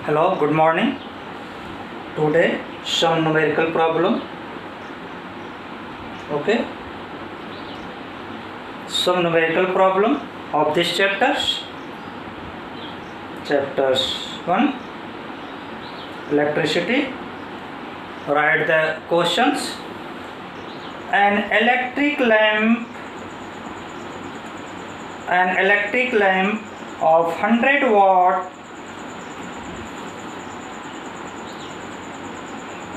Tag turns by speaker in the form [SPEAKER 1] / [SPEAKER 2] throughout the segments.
[SPEAKER 1] Hello, good morning. Today some numerical problem. Okay, some numerical problem of this chapters. Chapters 1, electricity. Write the questions. An electric lamp of 100 watt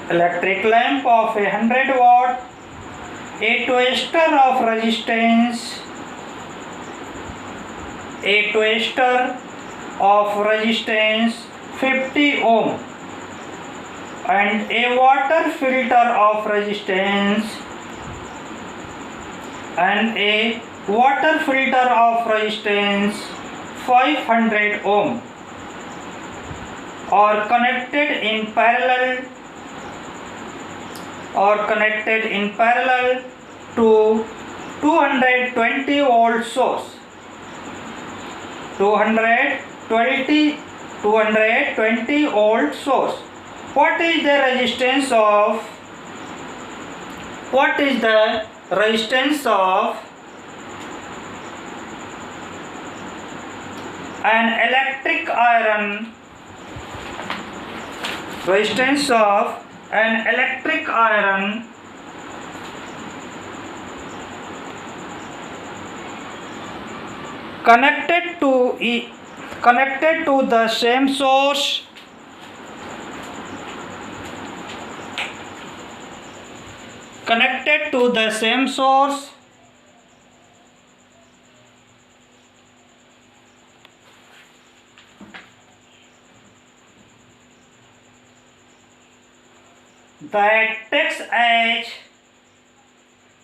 [SPEAKER 1] electric lamp of 100 watt, a twistor of resistance 50 ohm and a water filter of resistance 500 ohm are connected in parallel to 220 volt source. 220 volt source. What is the resistance of an electric iron connected to the same source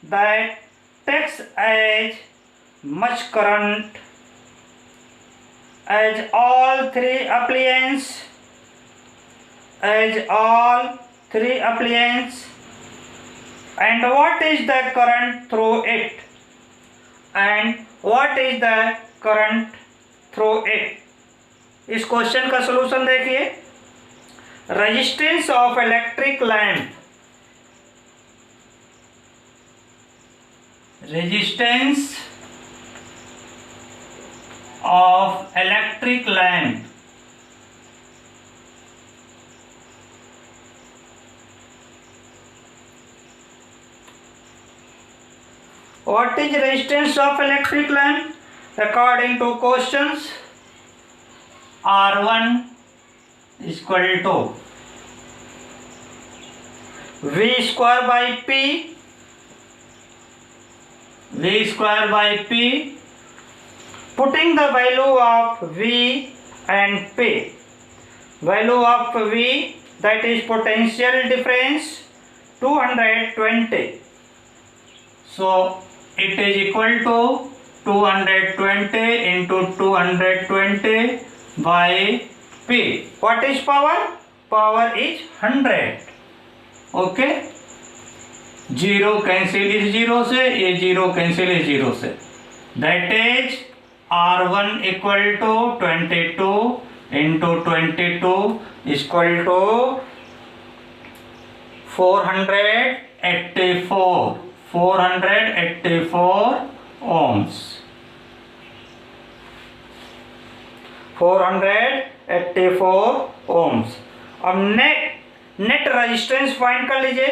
[SPEAKER 1] that takes as much current as all three appliances and what is the current through it इस question का solution देखिए. Resistance of electric lamp What is resistance of electric lamp? According to questions, R1 is equal to V square by P. Putting the value of V and P. Value of V, that is potential difference, 220. So it is equal to 220 into 220 by P. What is power? Power is 100. Okay. 0 cancel is 0 से, ये 0 cancel is 0 से. That is R1 equal to 22 into 22 is equal to 484 ohms. 484 ohms. अब net resistance find कर लीजिए.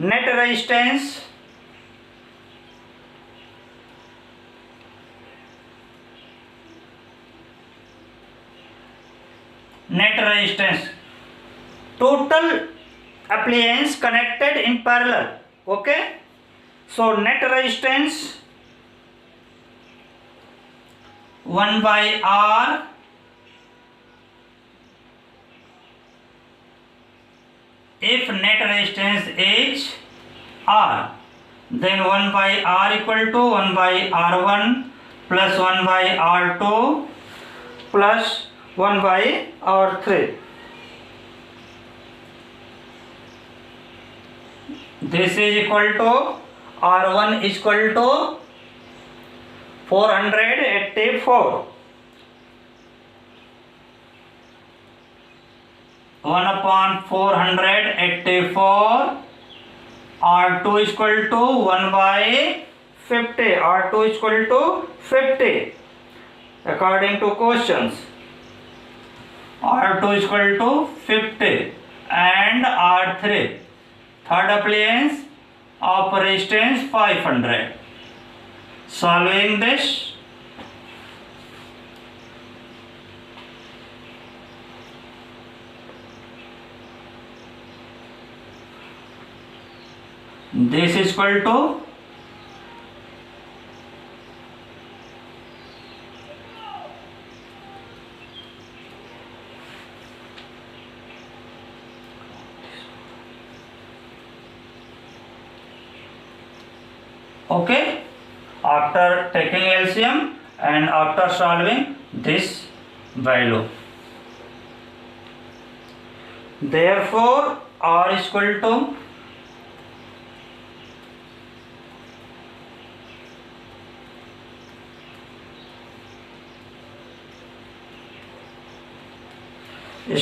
[SPEAKER 1] Net resistance total appliance connected in parallel. Okay, so net resistance 1 by R if net resistance is R, then 1 by R equal to 1 by R1 plus 1 by R2 plus 1 by R3. This is equal to R1 is equal to 484 1 upon 484, R2 is equal to 1 by 50, R2 is equal to 50 according to questions. R2 is equal to 50 and R3, third appliance of resistance 500. Solving this, this is equal to okay. After taking LCM and after solving this value, therefore R is equal to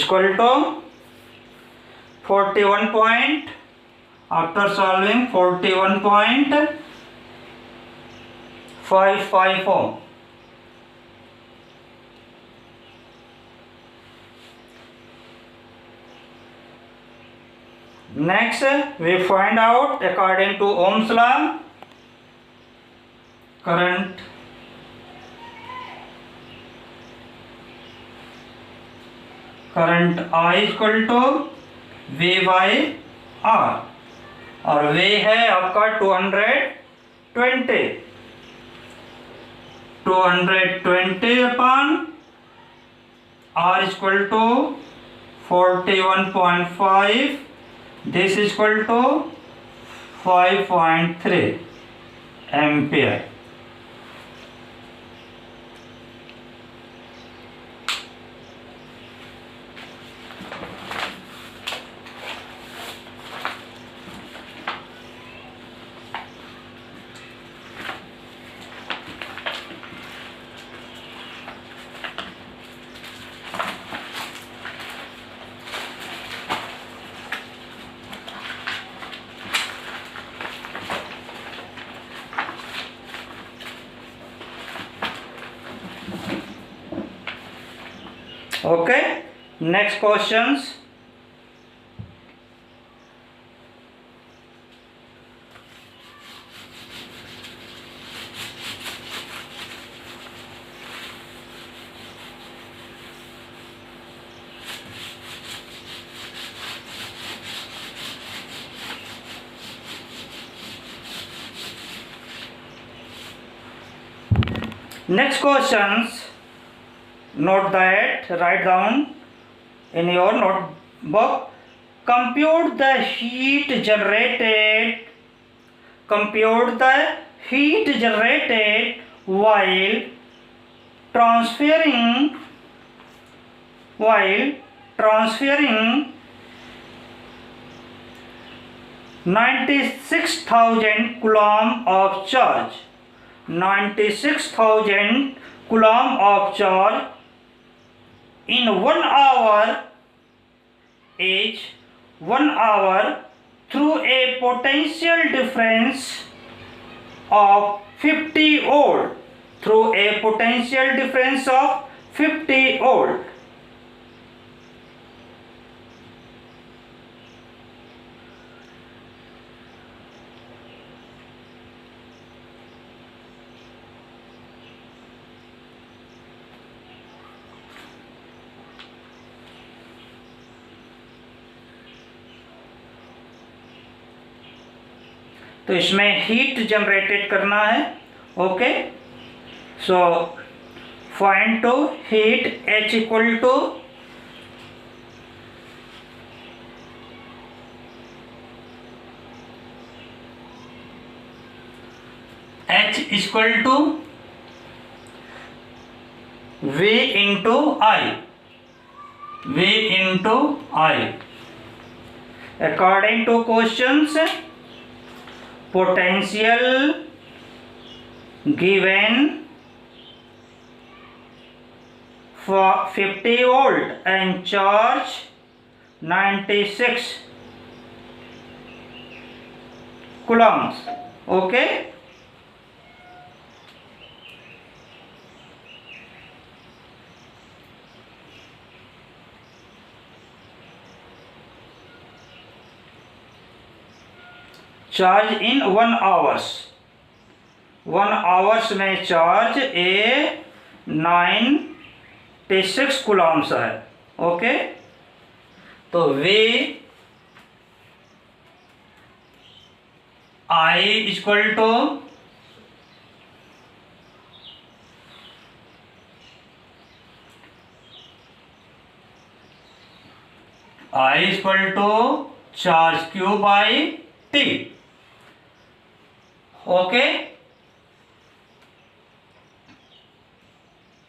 [SPEAKER 1] equal to 41 point, after solving 41.554. Next, we find out according to Ohm's law, current I is equal to V by R, और V है आपका 220 upon R is equal to 41.5, this is equal to 5.3 ampere. Okay, next questions. Next questions. Note that, write down in your notebook. Compute the heat generated while transferring 96,000 coulomb of charge. 96,000 coulomb of charge in 1 hour is 1 hour through a potential difference of 50 volt. Through a potential difference of 50 volt. तो इसमें heat generated करना है. Okay, so find to heat H equal to V into I. According to questions, potential given for 50 volt and charge 96 coulombs. Okay. Charge in 1 hours, 1 hours में charge a 96 coulombs है. Okay, तो वे I equal to charge Q by T. ओके,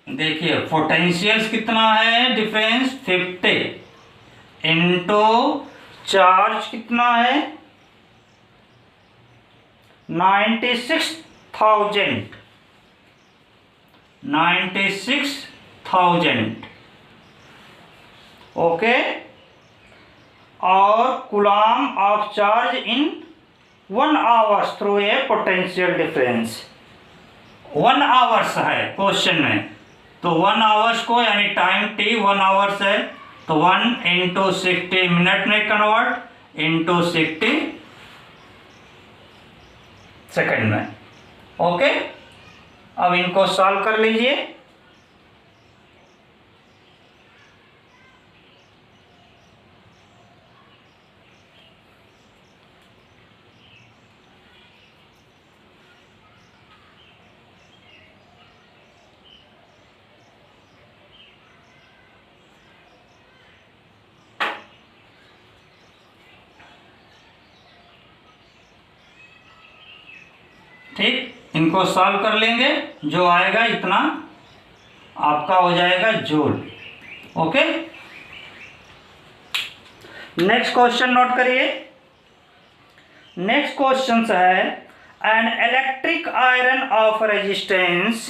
[SPEAKER 1] देखिए potential कितना है difference 50 into charge कितना है 96,000. ओके, और coulomb of charge in 1 hours through a potential difference. 1 hours है क्वेश्चन में, तो 1 hours को यानी टाइम t 1 hours है, तो 1 इंटू 60 मिनट में कन्वर्ट इंटू 60 सेकेंड में. ओके, अब इनको सॉल्व कर लीजिए. ठीक, इनको सॉल्व कर लेंगे, जो आएगा इतना आपका हो जाएगा joule. Okay, next question note करिए. नेक्स्ट क्वेश्चन है an electric iron of resistance